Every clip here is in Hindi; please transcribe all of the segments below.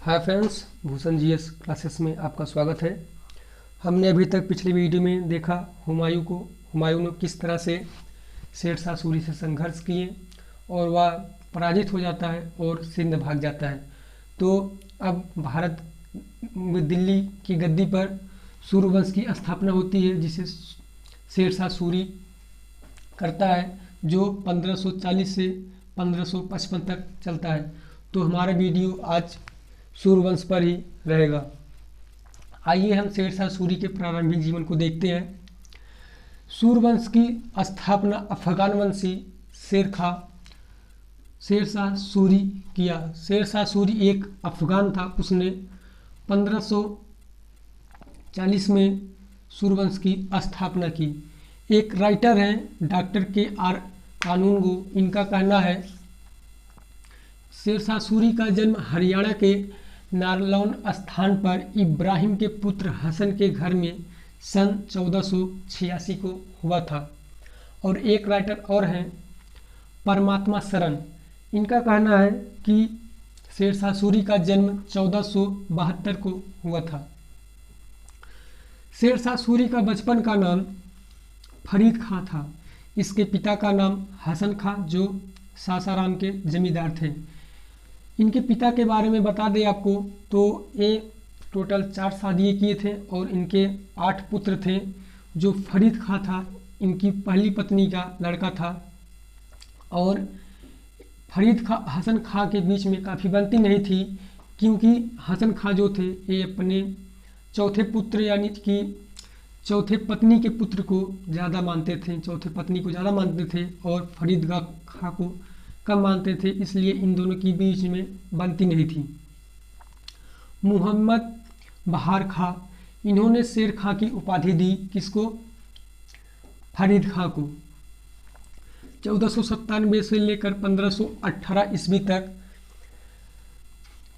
Hi friends, Bhushan GS classes में आपका स्वागत है। हमने अभी तक पिछली वीडियो में देखा हुमायूं ने किस तरह से शेरशाह सूरी से संघर्ष किए और वह पराजित हो जाता है और सिंध भाग जाता है। तो अब भारत में दिल्ली की गद्दी पर सूर्यवंश की स्थापना होती है, जिसे शेरशाह सूरी करता है, जो 1540 से 1555 तक चलता है। तो हमारा वीडियो आज सूर्यवंश पर ही रहेगा। आइए हम शेरशाह सूरी के प्रारंभिक जीवन को देखते हैं। सूर्यवंश की स्थापना अफगान वंशी शेरशाह सूरी किया। शेरशाह सूरी एक अफगान था। उसने 1540 में सूर्यवंश की स्थापना की। एक राइटर हैं डॉक्टर के.आर. कानूनगो, इनका कहना है शेरशाह सूरी का जन्म हरियाणा के नारलौन स्थान पर इब्राहिम के पुत्र हसन के घर में सन 1486 को हुआ था। और एक राइटर और हैं परमात्मा शरण, इनका कहना है कि शेरशाह सूरी का जन्म 1472 को हुआ था। शेरशाह सूरी का बचपन का नाम फरीद खां था। इसके पिता का नाम हसन खां, जो सासाराम के जमींदार थे। इनके पिता के बारे में बता दें आपको, तो ये टोटल 4 शादियाँ किए थे और इनके 8 पुत्र थे। जो फरीद खां था, इनकी पहली पत्नी का लड़का था। और फरीद खां हसन खां के बीच में काफ़ी बनती नहीं थी, क्योंकि हसन खां जो थे ये अपने चौथे पुत्र यानी कि चौथे पत्नी के पुत्र को ज़्यादा मानते थे, चौथे पत्नी को ज़्यादा मानते थे और फरीद खां को कम मानते थे, इसलिए इन दोनों के बीच में बनती नहीं थी। मोहम्मद बहार खां, इन्होंने शेर खां की उपाधि दी। किसको? फरीद खां को। 1497 से लेकर 1518 ईस्वी तक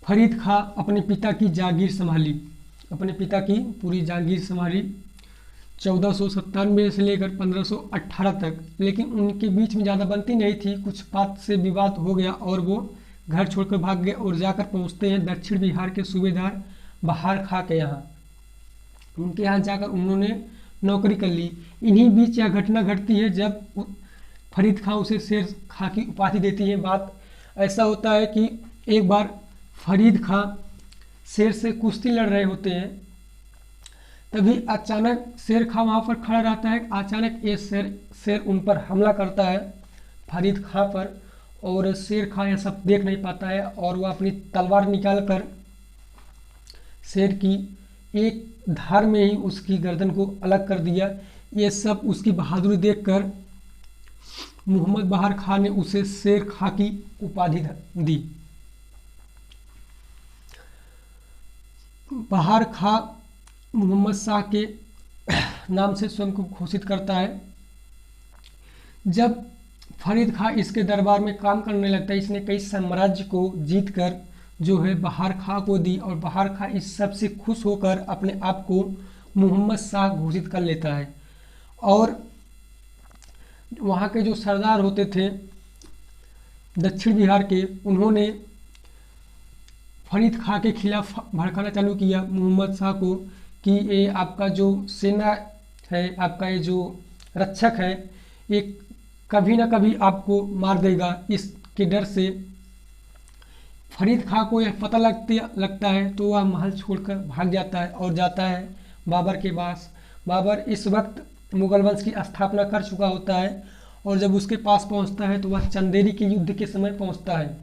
फरीद खां अपने पिता की जागीर संभाली, अपने पिता की पूरी जागीर संभाली 1497 से लेकर 1518 तक। लेकिन उनके बीच में ज़्यादा बनती नहीं थी, कुछ बात से विवाद हो गया और वो घर छोड़कर भाग गए और जाकर पहुंचते हैं दक्षिण बिहार के सूबेदार बहार खां के यहाँ। उनके यहाँ जाकर उन्होंने नौकरी कर ली। इन्हीं बीच यह घटना घटती है जब फरीद खां उसे शेर खां की उपाधि देती है। बात ऐसा होता है कि एक बार फरीद खां शेर से कुश्ती लड़ रहे होते हैं, तभी अचानक शेर खां वहाँ पर खड़ा रहता है। अचानक ये शेर उन पर हमला करता है, फरीद खां पर, और शेर खां यह सब देख नहीं पाता है और वह अपनी तलवार निकालकर शेर की एक धार में ही उसकी गर्दन को अलग कर दिया। ये सब उसकी बहादुरी देखकर मोहम्मद बहार खां ने उसे शेर खां की उपाधि दी। बहार खां मोहम्मद शाह के नाम से स्वयं को घोषित करता है। जब फरीद खां इसके दरबार में काम करने लगता है, इसने कई साम्राज्य को जीतकर जो है बहार खां को दी और बहार खां इस सब से खुश होकर अपने आप को मोहम्मद शाह घोषित कर लेता है। और वहाँ के जो सरदार होते थे दक्षिण बिहार के, उन्होंने फरीद खां के खिलाफ भड़काना चालू किया मोहम्मद शाह को कि ये आपका जो सेना है, आपका ये जो रक्षक है, ये कभी ना कभी आपको मार देगा। इसके डर से फरीद खां को यह पता लगता है, तो वह महल छोड़कर भाग जाता है और जाता है बाबर के पास। बाबर इस वक्त मुगल वंश की स्थापना कर चुका होता है और जब उसके पास पहुंचता है तो वह चंदेरी के युद्ध के समय पहुंचता है।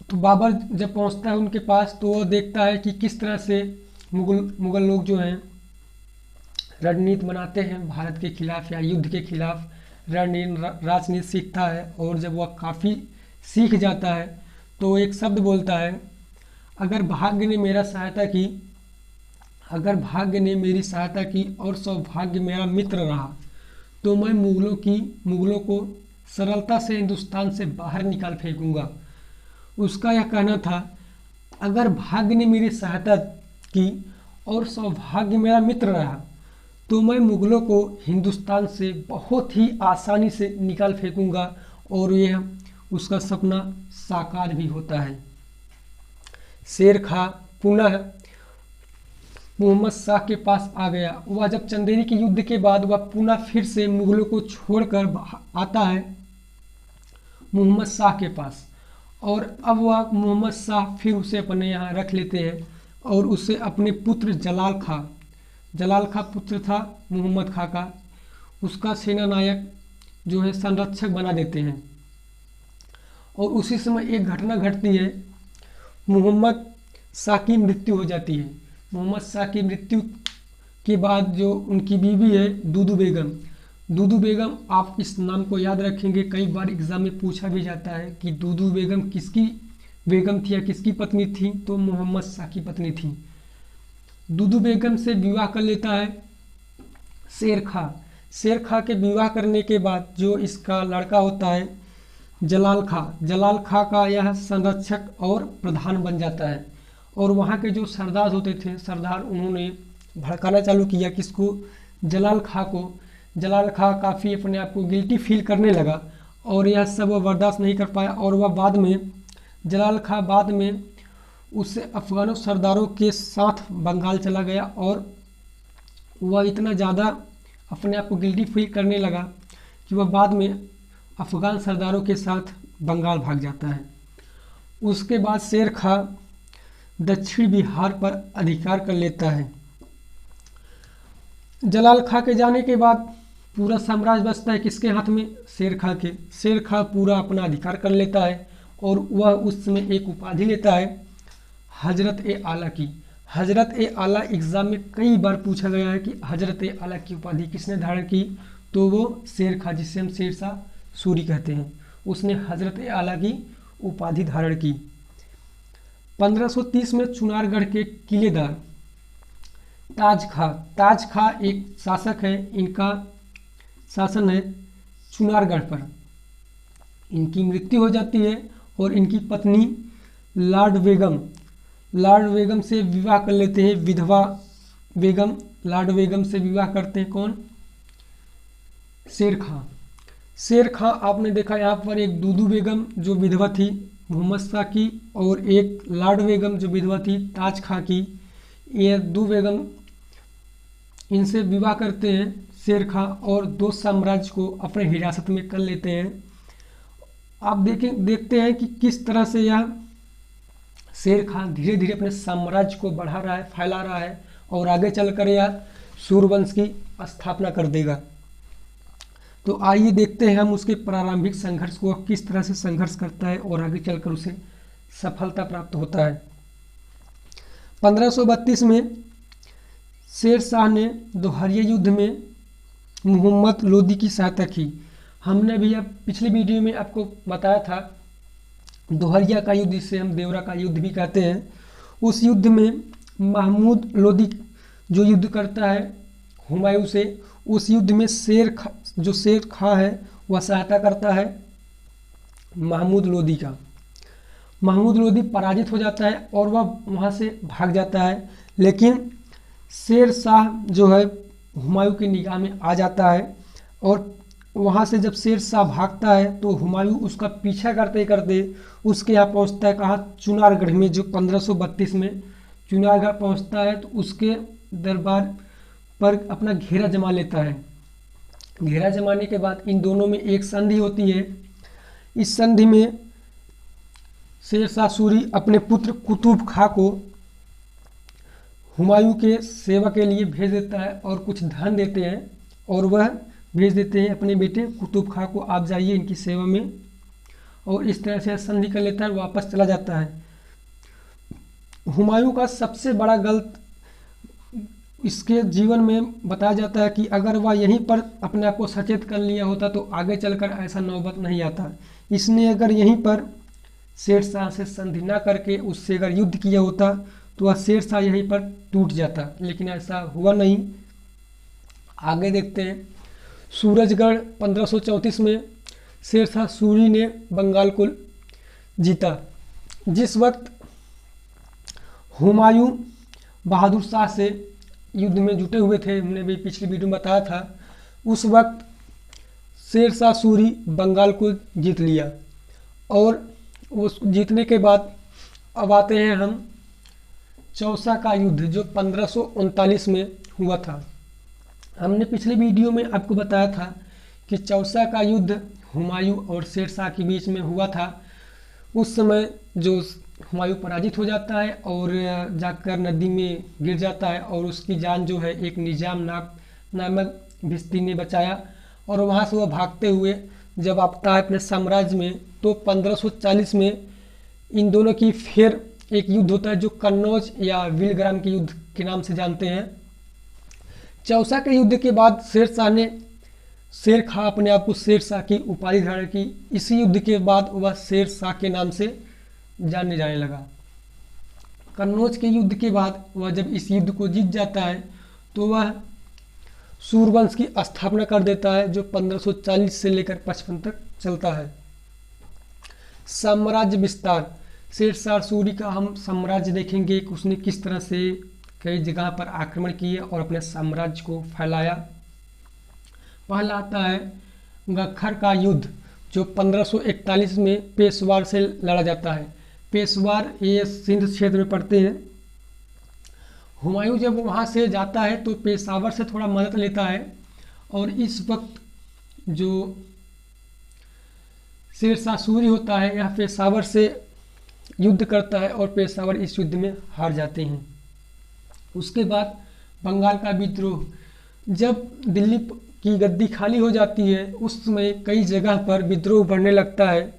तो बाबर जब पहुंचता है उनके पास, तो वो देखता है कि किस तरह से मुगल लोग जो हैं रणनीति बनाते हैं भारत के खिलाफ या युद्ध के खिलाफ, राजनीति सीखता है। और जब वह काफ़ी सीख जाता है तो एक शब्द बोलता है, अगर भाग्य ने मेरी सहायता की और सौभाग्य मेरा मित्र रहा, तो मैं मुगलों को सरलता से हिंदुस्तान से बाहर निकाल फेंकूंगा। उसका यह कहना था, अगर भाग्य ने मेरी सहायता की और सौभाग्य मेरा मित्र रहा, तो मैं मुगलों को हिंदुस्तान से बहुत ही आसानी से निकाल फेंकूंगा और यह उसका सपना साकार भी होता है। शेर खां पुनः मोहम्मद शाह के पास आ गया। वह जब चंदेरी के युद्ध के बाद वह पुनः फिर से मुगलों को छोड़कर आता है मोहम्मद शाह के पास, और अब वह मोहम्मद शाह फिर उसे अपने यहाँ रख लेते हैं और उसे अपने पुत्र जलाल खां पुत्र था मोहम्मद खां का, उसका सेना नायक जो है संरक्षक बना देते हैं। और उसी समय एक घटना घटती है, मोहम्मद शाह की मृत्यु हो जाती है। मोहम्मद शाह की मृत्यु के बाद जो उनकी बीवी है दूदू बेगम, आप इस नाम को याद रखेंगे, कई बार एग्जाम में पूछा भी जाता है कि दूदू बेगम किसकी बेगम थी या किसकी पत्नी थी, तो मोहम्मद शाह की पत्नी थी। दूदू बेगम से विवाह कर लेता है शेर खां के विवाह करने के बाद जो इसका लड़का होता है जलाल खां का यह संरक्षक और प्रधान बन जाता है। और वहाँ के जो सरदार होते थे उन्होंने भड़काना चालू किया किसको, जलाल खां काफ़ी अपने आप को गिल्टी फील करने लगा और यह सब वह बर्दाश्त नहीं कर पाया, और वह जलाल खां बाद में उससे अफगानों सरदारों के साथ बंगाल चला गया, और वह इतना ज़्यादा अपने आप को गिल्टी फील करने लगा कि वह बाद में अफगान सरदारों के साथ बंगाल भाग जाता है। उसके बाद शेर खां दक्षिण बिहार पर अधिकार कर लेता है। जलाल खां के जाने के बाद पूरा साम्राज्य बचता है किसके हाथ में, शेर खां पूरा अपना अधिकार कर लेता है, और वह उस समय एक उपाधि लेता है हजरत-ए-आला की। हजरत-ए-आला एग्जाम में कई बार पूछा गया है कि हजरत-ए-आला की उपाधि किसने धारण की, तो वो शेर खां, जिसे हम शेरशाह सूरी कहते हैं, उसने हजरत-ए-आला की उपाधि धारण की। 1530 में चुनारगढ़ के किलेदार ताज खां एक शासक है, इनका शासन है चुनारगढ़ पर। इनकी मृत्यु हो जाती है और इनकी पत्नी लाड बेगम से विवाह कर लेते हैं, विधवा बेगम लाड बेगम से विवाह करते हैं कौन, शेर खां आपने देखा यहाँ पर एक दूदू बेगम जो विधवा थी मोहम्मद शाह की, और एक लाड बेगम जो विधवा थी ताज खां की। ये दो बेगम इनसे विवाह करते हैं शेर खां और दो साम्राज्य को अपने हिरासत में कर लेते हैं। आप देखते हैं कि किस तरह से यह शेर खां धीरे धीरे अपने साम्राज्य को बढ़ा रहा है, फैला रहा है, और आगे चलकर यह सूर्यवंश की स्थापना कर देगा। तो आइए देखते हैं हम उसके प्रारंभिक संघर्ष को, किस तरह से संघर्ष करता है और आगे चलकर उसे सफलता प्राप्त होता है। 1532 में शेर शाह ने दोहरिया युद्ध में मोहम्मद लोदी की सहायता की। हमने भी अब पिछले वीडियो में आपको बताया था दोहरिया का युद्ध, जिसे हम देवरा का युद्ध भी कहते हैं। उस युद्ध में महमूद लोदी जो युद्ध करता है हुमायूं से, उस युद्ध में शेर खां है वह सहायता करता है महमूद लोदी का। महमूद लोदी पराजित हो जाता है और वह वहाँ से भाग जाता है, लेकिन शेर शाह जो है हुमायूं की निगाह में आ जाता है, और वहाँ से जब शेर शाह भागता है तो हुमायूं उसका पीछा करते करते उसके यहाँ पहुँचता है, कहाँ, चुनारगढ़ में, जो 1532 में चुनारगढ़ पहुँचता है। तो उसके दरबार पर अपना घेरा जमा लेता है। घेरा जमाने के बाद इन दोनों में एक संधि होती है। इस संधि में शेर शाह सूरी अपने पुत्र कुतुब खां को हुमायूं के सेवा के लिए भेज देता है और कुछ धन देते हैं, और वह भेज देते हैं अपने बेटे कुतुब खां को, आप जाइए इनकी सेवा में, और इस तरह से संधि कर लेता है, वापस चला जाता है। हुमायूं का सबसे बड़ा गलत इसके जीवन में बताया जाता है कि अगर वह यहीं पर अपने आप को सचेत कर लिया होता तो आगे चलकर ऐसा नौबत नहीं आता। इसने अगर यहीं पर शेर शाह से संधि ना करके उससे अगर युद्ध किया होता तो वह शेर शाह यहीं पर टूट जाता, लेकिन ऐसा हुआ नहीं। आगे देखते हैं। सूरजगढ़ 1534 में शेर शाह सूरी ने बंगाल को जीता। जिस वक्त हुमायूं बहादुर शाह से युद्ध में जुटे हुए थे, हमने भी पिछली वीडियो में बताया था, उस वक्त शेर शाह सूरी बंगाल को जीत लिया और उस जीतने के बाद अब आते हैं हम चौसा का युद्ध जो 1539 में हुआ था। हमने पिछले वीडियो में आपको बताया था कि चौसा का युद्ध हुमायूं और शेरशाह के बीच में हुआ था। उस समय जो हुमायूं पराजित हो जाता है और जाकर नदी में गिर जाता है और उसकी जान जो है एक निजाम नामक भिस्ती ने बचाया और वहाँ से वह भागते हुए जब आता है अपने साम्राज्य में तो 1540 में इन दोनों की फिर एक युद्ध होता है जो कन्नौज या विलग्राम के युद्ध के नाम से जानते हैं। चौसा के युद्ध के बाद शेरशाह ने शेर खां अपने आप को शेरशाह की उपाधि धारण की। इसी युद्ध के बाद वह शेरशाह के नाम से जाने जाने लगा। कन्नौज के युद्ध के बाद वह जब इस युद्ध को जीत जाता है तो वह सूर्यवंश की स्थापना कर देता है जो 1540 से लेकर 55 तक चलता है। साम्राज्य विस्तार, शेरशाह सूरी का हम साम्राज्य देखेंगे कि उसने किस तरह से कई जगह पर आक्रमण किए और अपने साम्राज्य को फैलाया। पहला आता है गखर का युद्ध जो 1541 में पेशवार से लड़ा जाता है। पेशवार ये सिंध क्षेत्र में पड़ते हैं। हुमायूं जब वहाँ से जाता है तो पेशावर से थोड़ा मदद लेता है और इस वक्त जो शेरशाह सूरी होता है यह पेशावर से युद्ध करता है और पेशावर इस युद्ध में हार जाते हैं। उसके बाद बंगाल का विद्रोह, जब दिल्ली की गद्दी खाली हो जाती है उस समय कई जगह पर विद्रोह बढ़ने लगता है,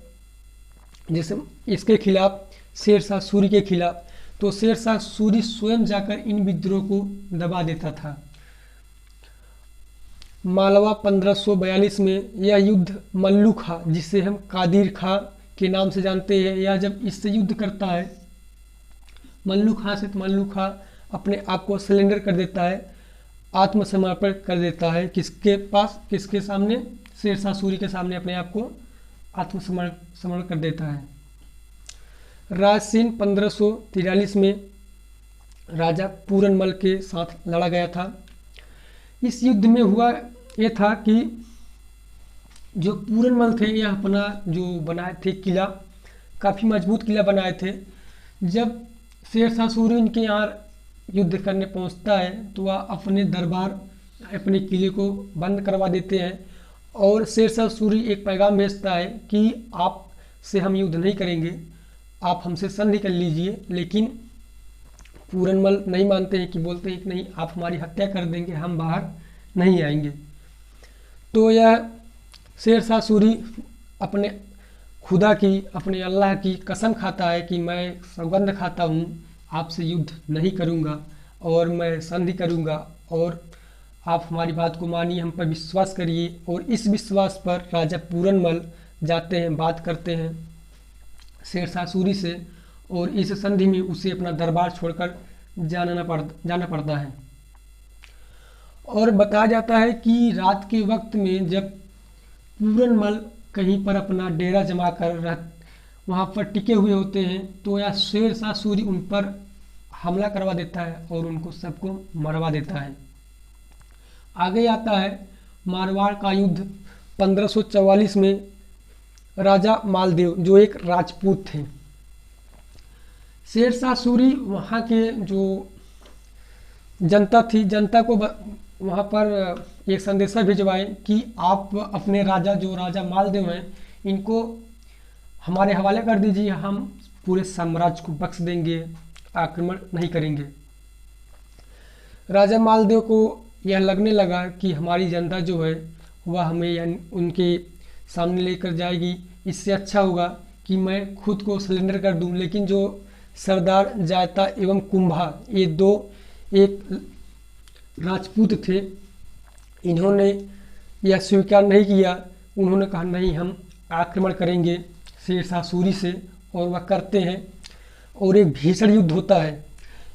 जैसे इसके खिलाफ शेरशाह सूरी के खिलाफ। तो शेरशाह सूरी स्वयं जाकर इन विद्रोह को दबा देता था। मालवा 1542 में यह युद्ध मल्लू खां जिसे हम कादिर खां के नाम से जानते हैं, यह जब इससे युद्ध करता है मल्लू खां से, तो मल्लू खां अपने आप को सरेंडर कर देता है, आत्मसमर्पण कर देता है। किसके सामने? शेरशाह सूरी के सामने अपने आप को आत्मसमर्पण कर देता है। राजसेन 1543 में राजा पूरनमल के साथ लड़ा गया था। इस युद्ध में हुआ ये था कि जो पूरनमल थे यह अपना जो बनाए थे किला, काफ़ी मजबूत किला बनाए थे। जब शेरशाह सूरी इनके यहाँ युद्ध करने पहुंचता है तो वह अपने दरबार अपने किले को बंद करवा देते हैं और शेरशाह सूरी एक पैगाम भेजता है कि आप से हम युद्ध नहीं करेंगे, आप हमसे संधि कर लीजिए। लेकिन पूरनमल नहीं मानते हैं, कि बोलते हैं कि नहीं, आप हमारी हत्या कर देंगे, हम बाहर नहीं आएंगे। तो यह शेरशाह सूरी अपने खुदा की, अपने अल्लाह की कसम खाता है कि मैं सौगंध खाता हूँ आपसे युद्ध नहीं करूँगा और मैं संधि करूँगा और आप हमारी बात को मानिए, हम पर विश्वास करिए। और इस विश्वास पर राजा पूरनमल जाते हैं, बात करते हैं शेरशाह सूरी से और इस संधि में उसे अपना दरबार छोड़कर जाना पड़ता है। और बताया जाता है कि रात के वक्त में जब पूरनमल कहीं पर अपना डेरा जमा कर वहाँ पर टिके हुए होते हैं तो यह शेरशाह सूरी उन पर हमला करवा देता है और उनको सबको मरवा देता है। आगे आता है मारवाड़ का युद्ध 1544 में। राजा मालदेव जो एक राजपूत थे, शेरशाह सूरी वहाँ के जो जनता थी, जनता को वहाँ पर एक संदेशा भिजवाए कि आप अपने राजा जो राजा मालदेव हैं इनको हमारे हवाले कर दीजिए, हम पूरे साम्राज्य को बख्श देंगे, आक्रमण नहीं करेंगे। राजा मालदेव को यह लगने लगा कि हमारी जनता जो है वह हमें उनके सामने लेकर जाएगी, इससे अच्छा होगा कि मैं खुद को सरेंडर कर दूं। लेकिन जो सरदार जायता एवं कुंभा, ये दो एक राजपूत थे, इन्होंने यह स्वीकार नहीं किया। उन्होंने कहा नहीं, हम आक्रमण करेंगे शेरशाह सूरी से, और वह करते हैं और एक भीषण युद्ध होता है।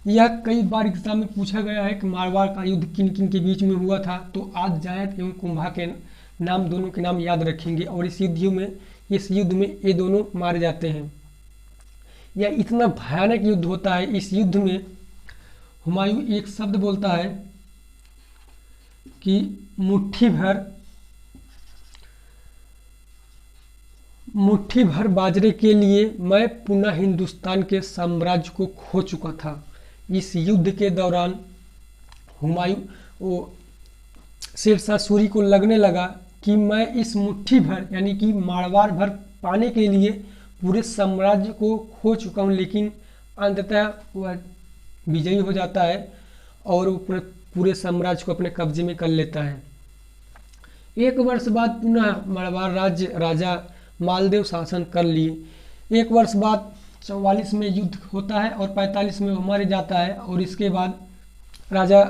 यह कई बार एग्जाम में पूछा गया है कि मारवाड़ का युद्ध किन किन के बीच में हुआ था, तो आज जायत एवं कुंभा के नाम, दोनों के नाम याद रखेंगे। और इस युद्ध में ये दोनों मारे जाते हैं। यह इतना भयानक युद्ध होता है। इस युद्ध में हुमायूं एक शब्द बोलता है कि मुट्ठी भर बाजरे के लिए मैं पुनः हिंदुस्तान के साम्राज्य को खो चुका था। इस युद्ध के दौरान हुमायूं वो शेरशाह सूरी को लगने लगा कि मैं इस मुट्ठी भर यानी कि मारवाड़ भर पाने के लिए पूरे साम्राज्य को खो चुका हूँ, लेकिन अंततः वह विजयी हो जाता है और वो पूरे साम्राज्य को अपने कब्जे में कर लेता है। एक वर्ष बाद पुनः मारवाड़ राज्य राजा मालदेव शासन कर लिए। एक वर्ष बाद 44 में युद्ध होता है और 45 में वो मारे जाता है और इसके बाद राजा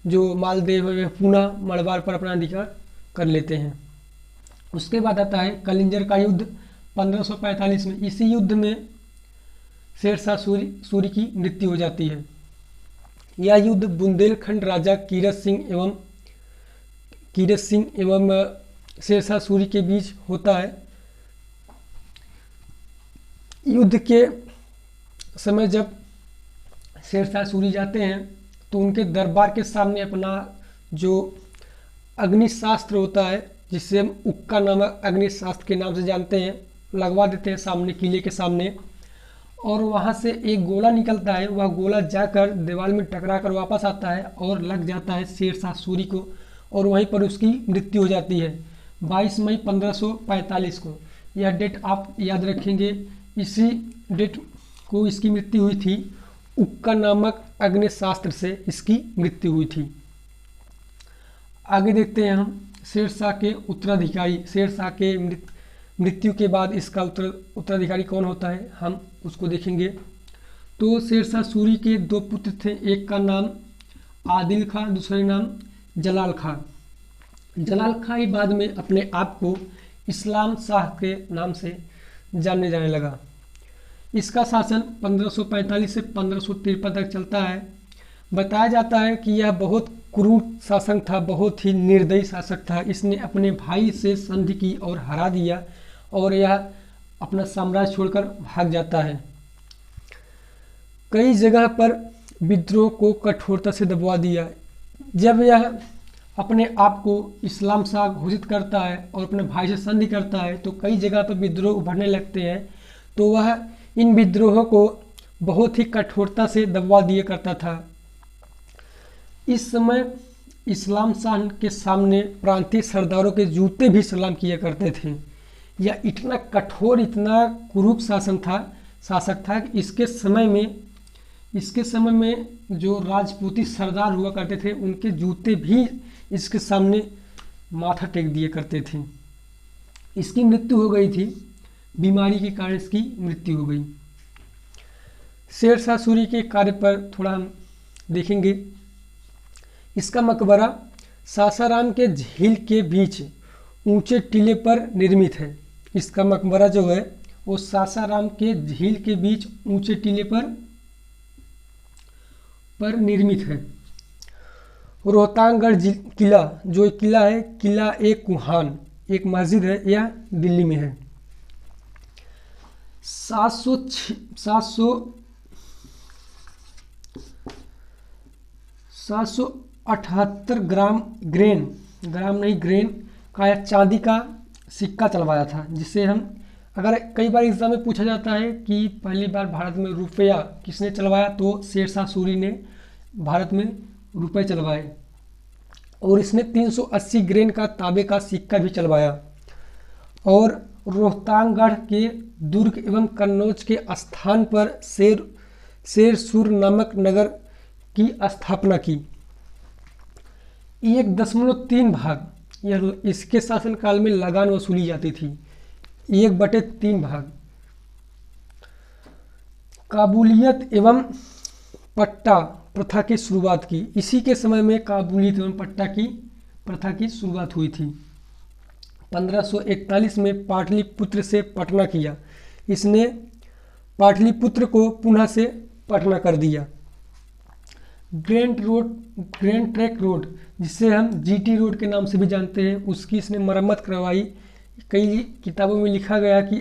जो मालदेव है पुनः मारवाड़ पर अपना अधिकार कर लेते हैं। उसके बाद आता है कलिंजर का युद्ध 1545 में। इसी युद्ध में शेरशाह सूरी की मृत्यु हो जाती है। यह युद्ध बुंदेलखंड राजा कीरत सिंह एवं शेरशाह सूरी के बीच होता है। युद्ध के समय जब शेरशाह सूरी जाते हैं तो उनके दरबार के सामने अपना जो अग्निशास्त्र होता है, जिसे हम उक्का नामक अग्निशास्त्र के नाम से जानते हैं, लगवा देते हैं सामने किले के सामने, और वहाँ से एक गोला निकलता है। वह गोला जाकर दीवार में टकरा कर वापस आता है और लग जाता है शेरशाह सूरी को और वहीं पर उसकी मृत्यु हो जाती है 22 मई 1545 को। यह डेट आप याद रखेंगे, इसी डेट को इसकी मृत्यु हुई थी। उक्का नामक अग्निशास्त्र से इसकी मृत्यु हुई थी। आगे देखते हैं हम शेरशाह के उत्तराधिकारी। शेरशाह के मृत्यु के बाद इसका उत्तराधिकारी कौन होता है, हम उसको देखेंगे। तो शेरशाह सूरी के दो पुत्र थे, एक का नाम आदिल खां, दूसरे नाम जलाल खां। जलाल खां ही बाद में अपने आप को इस्लाम शाह के नाम से जानने जाने लगा। इसका शासन 1545 से 1553 तक चलता है। बताया जाता है कि यह बहुत क्रूर शासक था, बहुत ही निर्दयी शासक था। इसने अपने भाई से संधि की और हरा दिया और यह अपना साम्राज्य छोड़कर भाग जाता है। कई जगह पर विद्रोह को कठोरता से दबवा दिया। जब यह अपने आप को इस्लाम शाह घोषित करता है और अपने भाई से संधि करता है तो कई जगह पर विद्रोह उभरने लगते हैं, तो वह इन विद्रोहों को बहुत ही कठोरता से दबवा दिया करता था। इस समय इस्लाम शाह के सामने प्रांतीय सरदारों के जूते भी सलाम किया करते थे। यह इतना कठोर, इतना कुरूप शासक था कि इसके समय में जो राजपूती सरदार हुआ करते थे उनके जूते भी इसके सामने माथा टेक दिए करते थे। इसकी मृत्यु हो गई थी, बीमारी के कारण इसकी मृत्यु हो गई। शेरशाह सूरी के कार्य पर थोड़ा हम देखेंगे। इसका मकबरा सासाराम के झील के बीच ऊंचे टीले पर निर्मित है। इसका मकबरा जो है वो सासाराम के झील के बीच ऊंचे टीले पर निर्मित है। रोहतांगगढ़ किला, जो किला है, किला एक कुहान, एक मस्जिद है, यह दिल्ली में है। 778 ग्राम ग्रेन का या चांदी का सिक्का चलवाया था, जिसे हम अगर कई बार एग्जाम में पूछा जाता है कि पहली बार भारत में रुपया किसने चलवाया, तो शेरशाह सूरी ने भारत में रुपए चलवाए और इसने 380 ग्रेन का तांबे का सिक्का भी चलवाया और रोहतांगगढ़ के दुर्ग एवं कन्नौज के स्थान पर शेरसूर नामक नगर की स्थापना की। 1.3 भाग यह इसके शासनकाल में लगान वसूली जाती थी, 1/3 भाग। काबूलियत एवं पट्टा प्रथा की शुरुआत की। इसी के समय में काबूलियत एवं पट्टा की प्रथा की शुरुआत हुई थी। 1541 में पाटलिपुत्र से पटना किया। इसने पाटलिपुत्र को पुनः से पटना कर दिया। ग्रैंड ट्रंक रोड, जिसे हम जीटी रोड के नाम से भी जानते हैं, उसकी इसने मरम्मत करवाई। कई किताबों में लिखा गया कि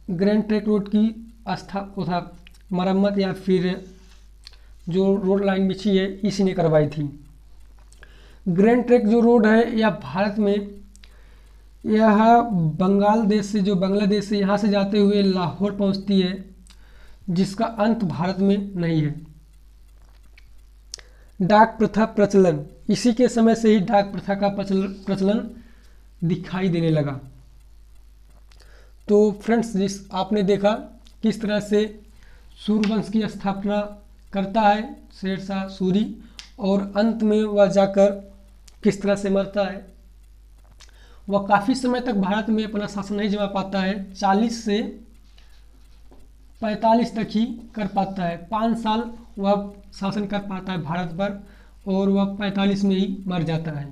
ग्रैंड ट्रंक रोड की मरम्मत या फिर जो रोड लाइन बिछी है इसी ने करवाई थी। ग्रैंड ट्रंक जो रोड है यह भारत में यह बंगाल देश से, जो बांग्लादेश से यहाँ से जाते हुए लाहौर पहुँचती है, जिसका अंत भारत में नहीं है। डाक प्रथा प्रचलन, इसी के समय से ही डाक प्रथा का प्रचलन दिखाई देने लगा। तो फ्रेंड्स, जिस आपने देखा किस तरह से सूर्यवंश की स्थापना करता है शेरशाह सूरी, और अंत में वह जाकर किस तरह से मरता है। वह काफ़ी समय तक भारत में अपना शासन नहीं जमा पाता है, 40 से 45 तक ही कर पाता है। 5 साल वह शासन कर पाता है भारत पर, और वह 45 में ही मर जाता है।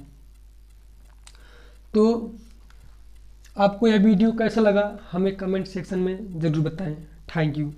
तो आपको यह वीडियो कैसा लगा हमें कमेंट सेक्शन में ज़रूर बताएं। Thank you.